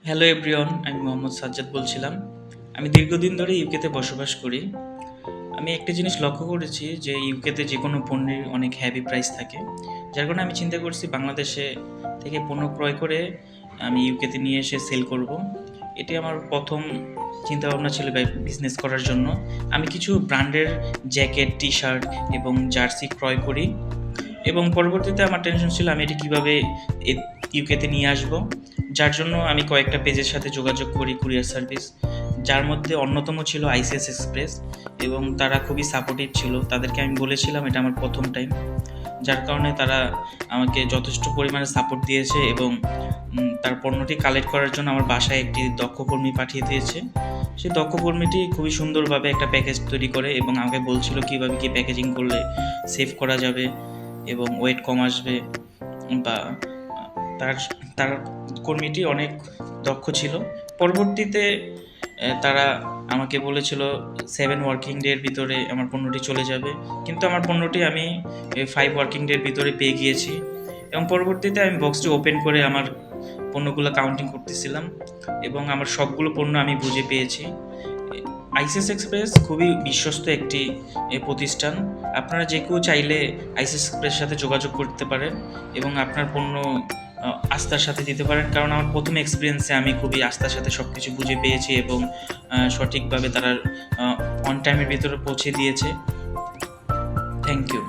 Hello everyone, আমি মোহাম্মদ সাজ্জাদ বলছিলাম। আমি দীর্ঘদিন ধরে ইউকেতে বসবাস করি। আমি একটা জিনিস লক্ষ্য করেছি যে ইউকেতে যে কোনো পণ্যের অনেক হেভি প্রাইস থাকে, যার কারণে আমি চিন্তা করছি বাংলাদেশে থেকে পণ্য ক্রয় করে আমি ইউকেতে নিয়ে এসে সেল করব। এটি আমার প্রথম চিন্তাভাবনা ছিল বিজনেস করার জন্য। আমি কিছু ব্র্যান্ডের জ্যাকেট, টি শার্ট এবং জার্সি ক্রয় করি এবং পরবর্তীতে আমার টেনশন ছিল আমি এটি কীভাবে ইউকেতে নিয়ে আসব। যার জন্য আমি কয়েকটা পেজের সাথে যোগাযোগ করি, কুরিয়ার সার্ভিস, যার মধ্যে অন্যতম ছিল আইসিএস এক্সপ্রেস, এবং তারা খুবই সাপোর্টিভ ছিল। তাদেরকে আমি বলেছিলাম এটা আমার প্রথম টাইম, যার কারণে তারা আমাকে যথেষ্ট পরিমাণে সাপোর্ট দিয়েছে এবং তার পণ্যটি কালেক্ট করার জন্য আমার বাসায় একটি দক্ষ কর্মী পাঠিয়ে দিয়েছে। সেই দক্ষ কর্মীটি খুবই সুন্দরভাবে একটা প্যাকেজ তৈরি করে এবং আমাকে বলছিল কীভাবে কী প্যাকেজিং করলে সেভ করা যাবে এবং ওয়েট কম আসবে, বা তার তার কর্মীটি অনেক দক্ষ ছিল। পরবর্তীতে তারা আমাকে বলেছিল 7 ওয়ার্কিং ডের ভিতরে আমার পণ্যটি চলে যাবে, কিন্তু আমার পণ্যটি আমি 5 ওয়ার্কিং ডের ভিতরে পেয়ে গিয়েছি। এবং পরবর্তীতে আমি বক্সটি ওপেন করে আমার পণ্যগুলো কাউন্টিং করতেছিলাম এবং আমার সবগুলো পণ্য আমি বুঝে পেয়েছি। আইসিএস এক্সপ্রেস খুবই বিশ্বস্ত একটি প্রতিষ্ঠান। আপনারা যে কেউ চাইলে আইসিএস এক্সপ্রেসের সাথে যোগাযোগ করতে পারেন এবং আপনার পণ্য আস্থার সাথে দিতে পারেন, কারণ আমার প্রথম এক্সপিরিয়েন্সে আমি খুবই আস্থার সাথে সব কিছু বুঝে পেয়েছি এবং সঠিকভাবে তারা অন টাইমের ভিতরে পৌঁছে দিয়েছে। Thank you.